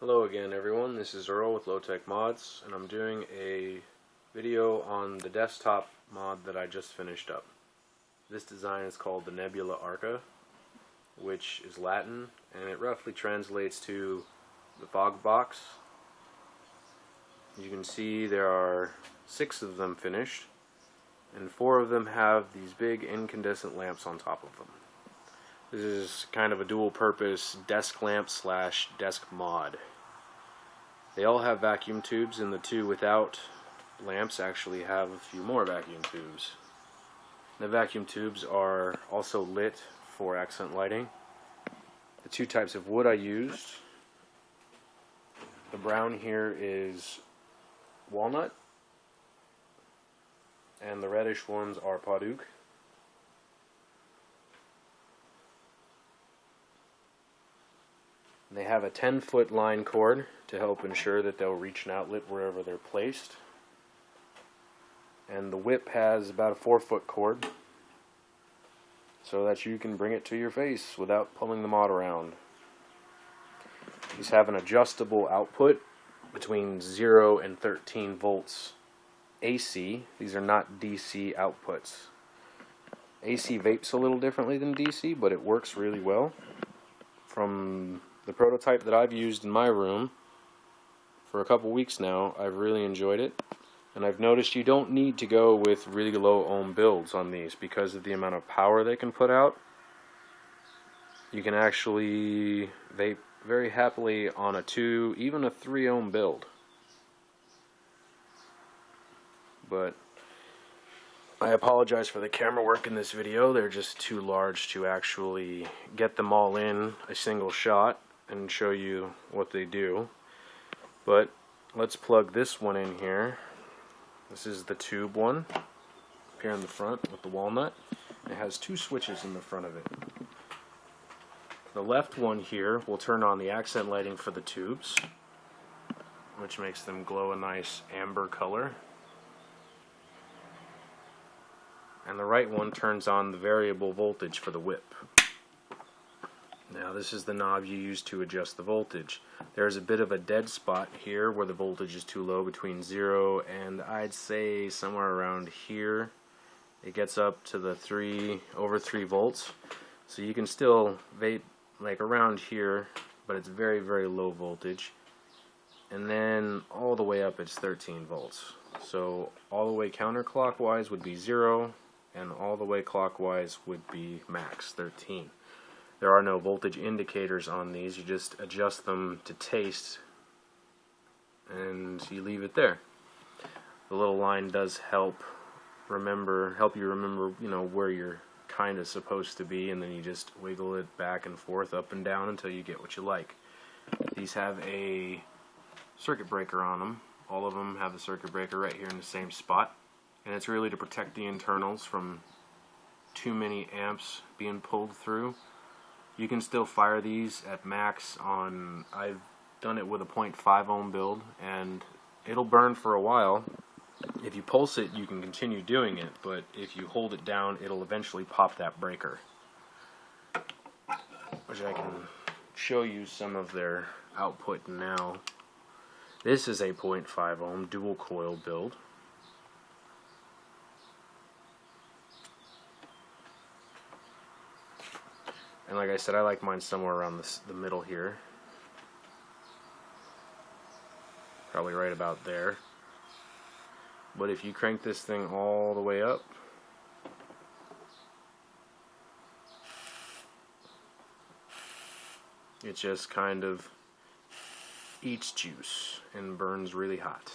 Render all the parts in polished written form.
Hello again everyone, this is Earl with Low Tech Mods, and I'm doing a video on the desktop mod that I just finished up. This design is called the Nebula Arca, which is Latin, and it roughly translates to the fog box. You can see there are 6 of them finished, and 4 of them have these big incandescent lamps on top of them. This is kind of a dual purpose desk lamp slash desk mod. They all have vacuum tubes, and the 2 without lamps actually have a few more vacuum tubes. The vacuum tubes are also lit for accent lighting. The 2 types of wood I used, the brown here is walnut, and the reddish ones are padauk. They have a 10-foot line cord to help ensure that they'll reach an outlet wherever they're placed. And the whip has about a 4-foot cord so that you can bring it to your face without pulling the mod around. These have an adjustable output between 0 and 13 volts AC. These are not DC outputs. AC vapes a little differently than DC, but it works really well. From the prototype that I've used in my room for a couple weeks now, I've really enjoyed it, and I've noticed you don't need to go with really low ohm builds on these because of the amount of power they can put out. You can actually vape very happily on a 2, even a 3 ohm build. But I apologize for the camera work in this video. They're just too large to actually get them all in a single shot and show you what they do. But let's plug this one in here. This is the tube one up here in the front with the walnut. It has 2 switches in the front of it. The left one here will turn on the accent lighting for the tubes, which makes them glow a nice amber color. And the right one turns on the variable voltage for the whip. Now this is the knob you use to adjust the voltage. There's a bit of a dead spot here where the voltage is too low, between 0 and I'd say somewhere around here. It gets up to the over 3 volts. So you can still vape like around here, but it's very, very low voltage. And then all the way up it's 13 volts. So all the way counterclockwise would be 0, and all the way clockwise would be max 13. There are no voltage indicators on these. You just adjust them to taste and you leave it there. The little line does help you remember, where you're kind of supposed to be, and then you just wiggle it back and forth, up and down, until you get what you like. These have a circuit breaker on them. All of them have a circuit breaker right here in the same spot, and it's really to protect the internals from too many amps being pulled through. You can still fire these at max on, I've done it with a 0.5 ohm build, and it'll burn for a while. If you pulse it, you can continue doing it, but if you hold it down, it'll eventually pop that breaker. Which I can show you some of their output now. This is a 0.5 ohm dual coil build. And like I said, I like mine somewhere around the middle here. Probably right about there. But if you crank this thing all the way up, it just kind of eats juice and burns really hot.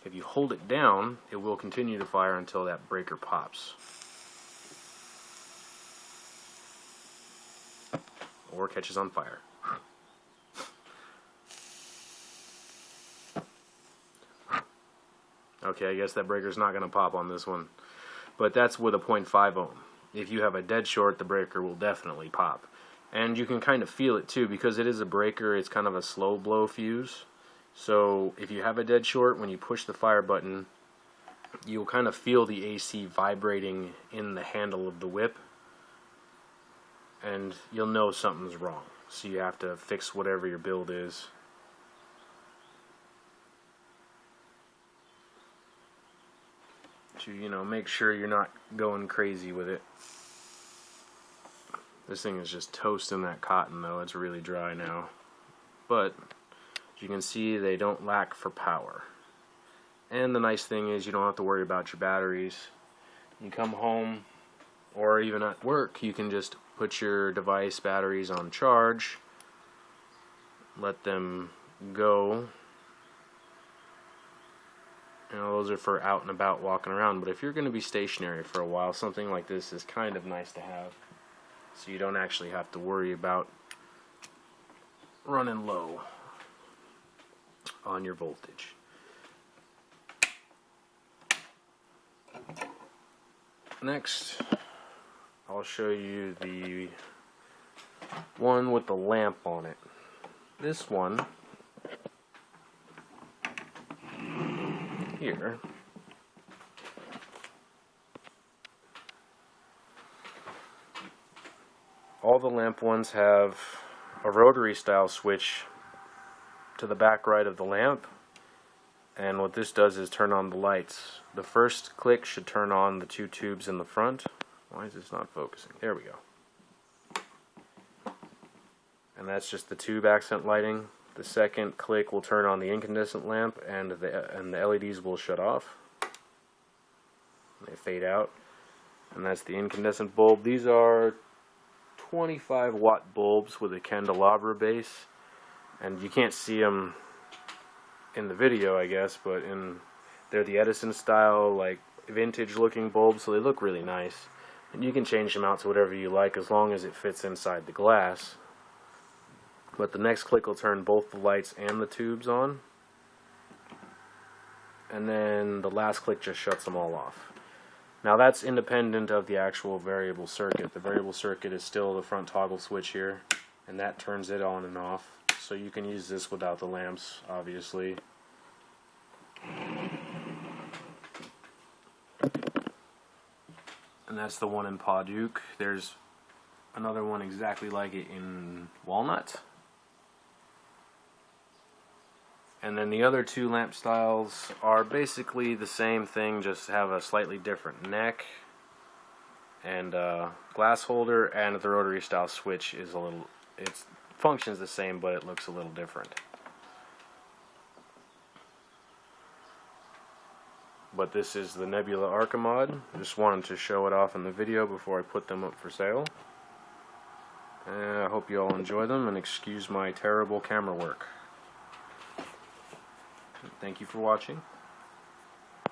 If you hold it down, it will continue to fire until that breaker pops. Or catches on fire. Okay, I guess that breaker's not going to pop on this one. But that's with a 0.5 ohm. If you have a dead short, the breaker will definitely pop. And you can kind of feel it too, because it is a breaker. It's kind of a slow blow fuse. So if you have a dead short, when you push the fire button, you'll kind of feel the AC vibrating in the handle of the whip. and you'll know something's wrong. So you have to fix whatever your build is. To, you know, make sure you're not going crazy with it. This thing is just toasting that cotton though. It's really dry now. But as you can see, they don't lack for power. And the nice thing is you don't have to worry about your batteries. You come home or even at work, you can just put your device batteries on charge, let them go. You know, those are for out and about walking around, but if you're going to be stationary for a while, something like this is kind of nice to have, so you don't actually have to worry about running low on your voltage. Next, I'll show you the one with the lamp on it. This one here all the lamp ones have a rotary style switch to the back right of the lamp, and what this does is turn on the lights. The first click should turn on the two tubes in the front. Why is this not focusing? There we go. And that's just the tube accent lighting. The second click will turn on the incandescent lamp, and the LEDs will shut off. They fade out. And that's the incandescent bulb. These are 25 watt bulbs with a candelabra base. And you can't see them in the video, I guess, but they're the Edison style, like vintage looking bulbs, so they look really nice. And you can change them out to whatever you like as long as it fits inside the glass. But the next click will turn both the lights and the tubes on, and then the last click just shuts them all off. Now that's independent of the actual variable circuit. The variable circuit is still the front toggle switch here, and that turns it on and off. So you can use this without the lamps, obviously. And that's the one in Pawduke. There's another one exactly like it in Walnut. And then the other two lamp styles are basically the same thing, just have a slightly different neck and glass holder, and the rotary style switch is it functions the same, but it looks a little different. But this is the Nebula Arca mod. Just wanted to show it off in the video before I put them up for sale. And I hope you all enjoy them, and excuse my terrible camera work. Thank you for watching.